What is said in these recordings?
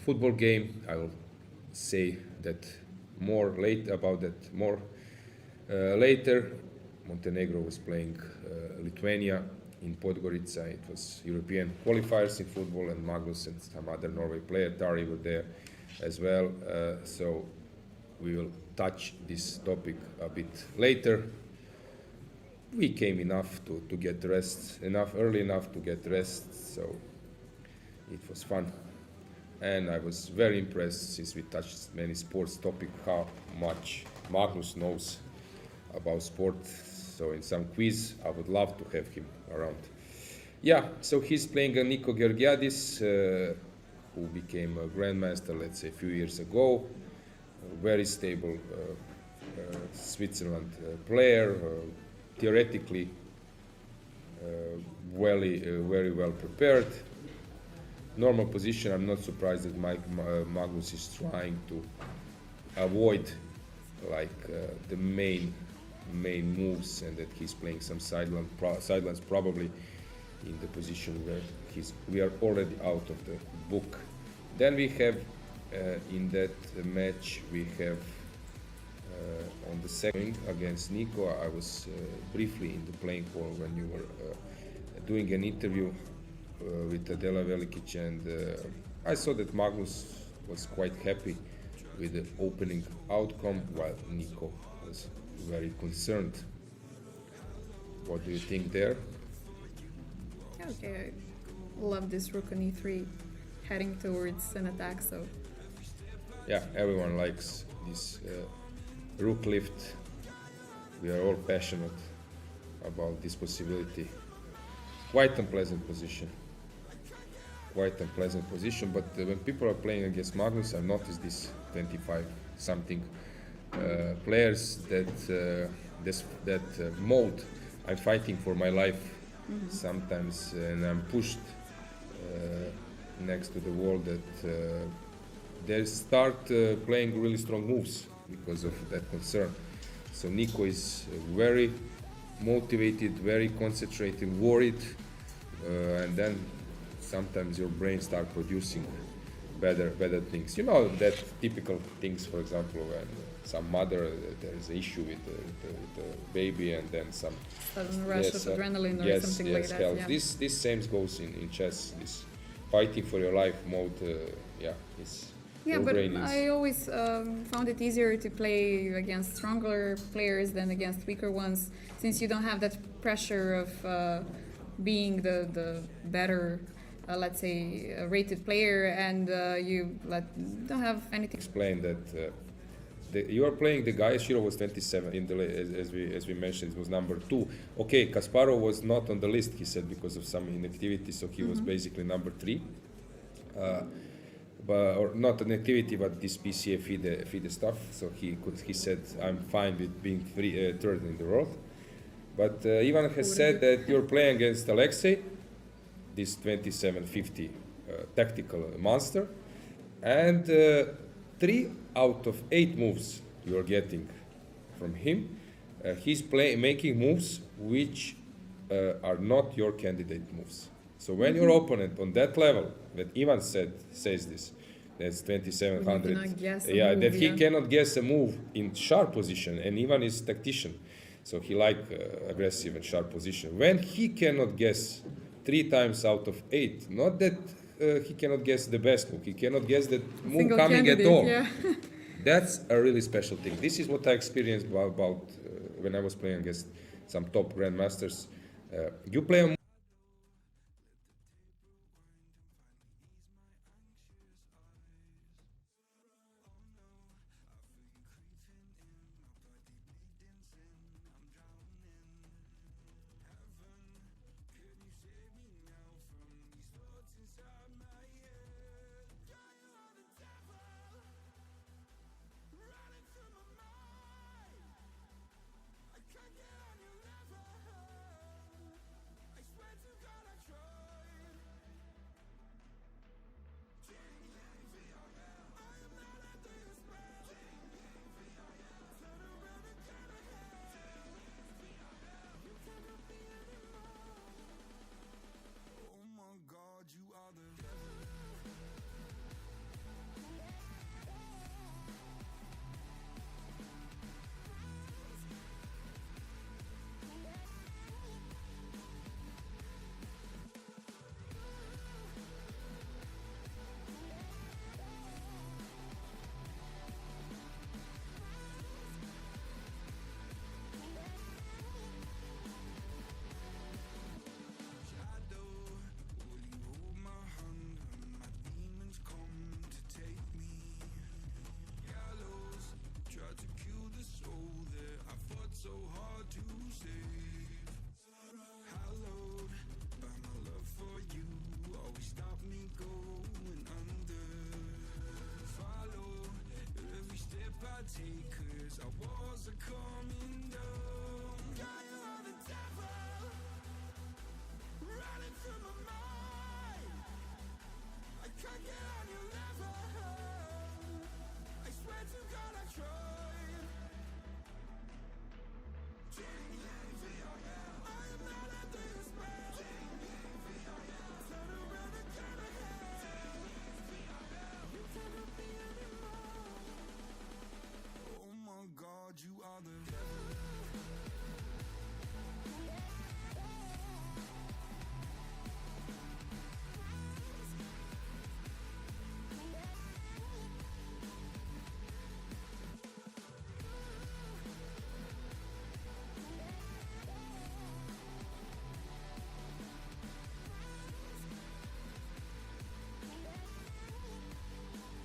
football game. I will say that more late about that more later. Montenegro was playing Lithuania in Podgorica. It was European qualifiers in football, and Magnus and some other Norway player, Tari, were there as well. So we will touch this topic a bit later. We came enough to get rest, early enough to get rest, so it was fun. And I was very impressed, since we touched many sports topics, how much Magnus knows about sport. So in some quiz, I would love to have him around. Yeah, so he's playing Niko Georgiadis, who became a grandmaster, let's say, a few years ago. A very stable Switzerland player, theoretically very well prepared. Normal position. I'm not surprised that Magnus is trying to avoid the main moves, and that he's playing some sidelines probably in the position where we are already out of the book. Then we have in that match we have on the second against Niko. I was briefly in the playing hall when you were doing an interview with Adela Velikic, and I saw that Magnus was quite happy with the opening outcome, while Niko was very concerned. What do you think there? Okay, I love this rook on e3 heading towards an attack, so yeah, everyone likes this rook lift. We are all passionate about this possibility. Quite unpleasant position. But when people are playing against Magnus, I've noticed this 25-something players that mode. I'm fighting for my life sometimes, and I'm pushed next to the wall that they start playing really strong moves because of that concern. So Niko is very motivated, very concentrated, worried, and then sometimes your brain starts producing better things. You know, that typical things, for example, when some mother, there is an issue with the baby, and then some sudden rush of adrenaline or something like that. Helps. Yeah. This same goes in chess. This fighting for your life mode, Yeah, but I always found it easier to play against stronger players than against weaker ones, since you don't have that pressure of being the better, let's say, rated player, and you don't have anything. Explain that you are playing the guy. Shiro was 27 in the as we mentioned. It was number 2. Okay, Kasparov was not on the list. He said because of some inactivity, so he was basically number 3. Or not an activity, but this PCA FIDE stuff. So he said, I'm fine with being third in the world. But Ivan has said that you're playing against Alexei, this 2750 tactical monster, and 3 out of 8 moves you're getting from him. He's making moves which are not your candidate moves. So when your opponent on that level, that Ivan says this, that's 2700, he cannot guess a move in sharp position, and Ivan is tactician, so he aggressive and sharp position. When he cannot guess 3 times out of 8, not that he cannot guess the best move, he cannot guess that move coming at all. Yeah. That's a really special thing. This is what I experienced about when I was playing against some top grandmasters. You play a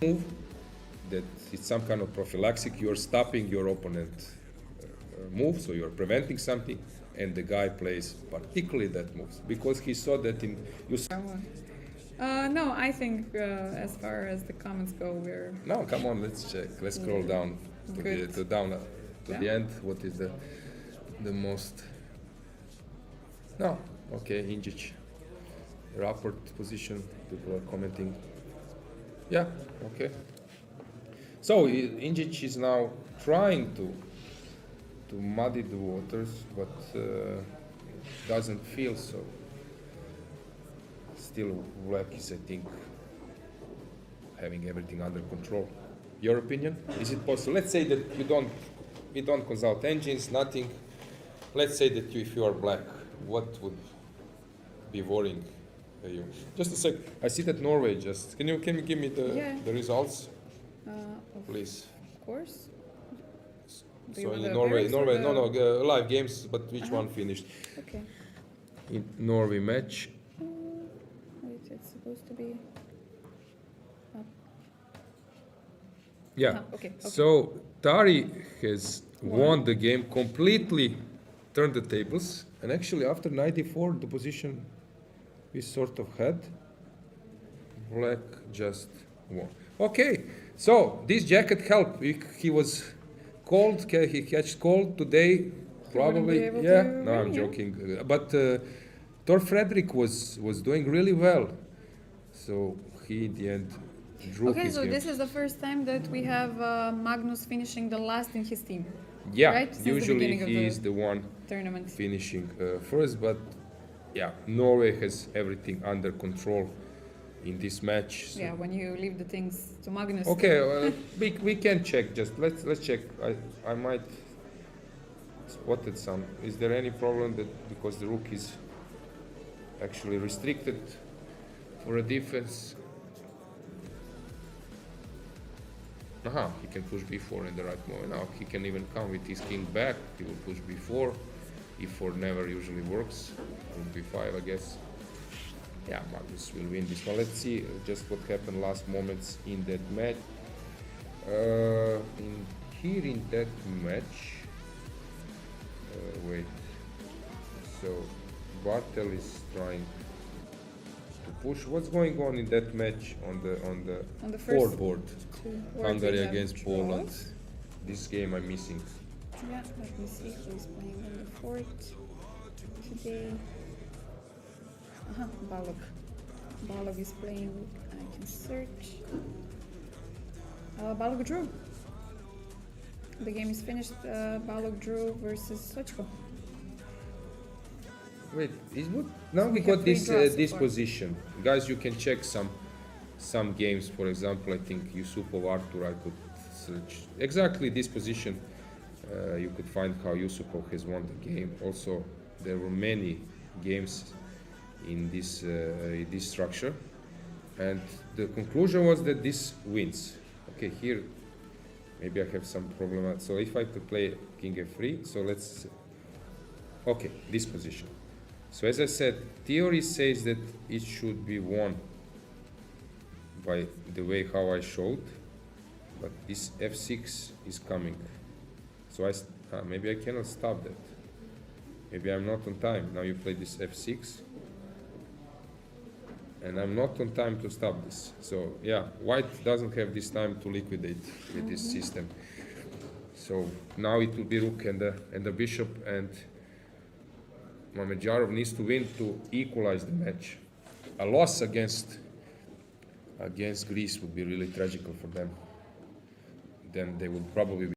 move, that it's some kind of prophylaxis. You're stopping your opponent move, so you're preventing something, and the guy plays particularly that moves because he saw that in you. No, I think as far as the comments go, we're. No, come on, let's check. Let's scroll down to the end. What is the most? No, okay, Injic. Rapport position. People are commenting. Yeah, okay. So Injic is now trying to muddy the waters, but doesn't feel so. Still, Black is, I think, having everything under control. Your opinion? Is it possible? Let's say that we don't consult engines, nothing. Let's say that if you are Black, what would be worrying you? Just a sec. I see that Norway just. Can you give me the results, please? Of course. So in Norway, live games, but which one finished? Okay. In Norway match. Wait, it's supposed to be. Yeah. Okay. So Tari has won the game, completely turned the tables, and actually after 94, the position we sort of had, Black just won. Okay. So this jacket helped. He was cold. He catch cold today. Probably. Yeah. No, I'm joking. But Thor Frederick was doing really well. So he in the end drew his game. This is the first time that we have Magnus finishing the last in his team. Yeah. Right? Usually he is the one tournament finishing first, but yeah, Norway has everything under control in this match. So. Yeah, when you leave the things to Magnus. Okay, we can check. Just let's check. I might spotted some. Is there any problem that because the rook is actually restricted for a defense? He can push b4 in the right moment. Now he can even come with his king back. He will push b4. e4 never usually works. Rook b5, I guess. Yeah, Magnus will win this one. Let's see just what happened last moments in that match. In that match, wait. So Bartel is trying to push. What's going on in that match on the fourth board? Hungary against Poland. This game I'm missing. Yeah, let me see who's playing on the fourth today. Balog. Balog is playing. I can search. Balog drew. The game is finished. Balog drew versus Schitco. Wait, is what? Now we got this position, guys. You can check some games. For example, I think Yusupov Artur. I could search exactly this position. You could find how Yusupov has won the game. Also, there were many games in this structure, and the conclusion was that this wins. Okay, here maybe I have some problem. So if I could play king f3, so let's. Okay, this position. So as I said, theory says that it should be won by the way how I showed, but this f6 is coming. So maybe I cannot stop that. Maybe I'm not on time. Now you play this f6. And I'm not on time to stop this. So yeah, white doesn't have this time to liquidate with this system. So now it will be rook and the bishop, and Mamedyarov needs to win to equalize the match. A loss against Greece would be really tragical for them. Then they would probably be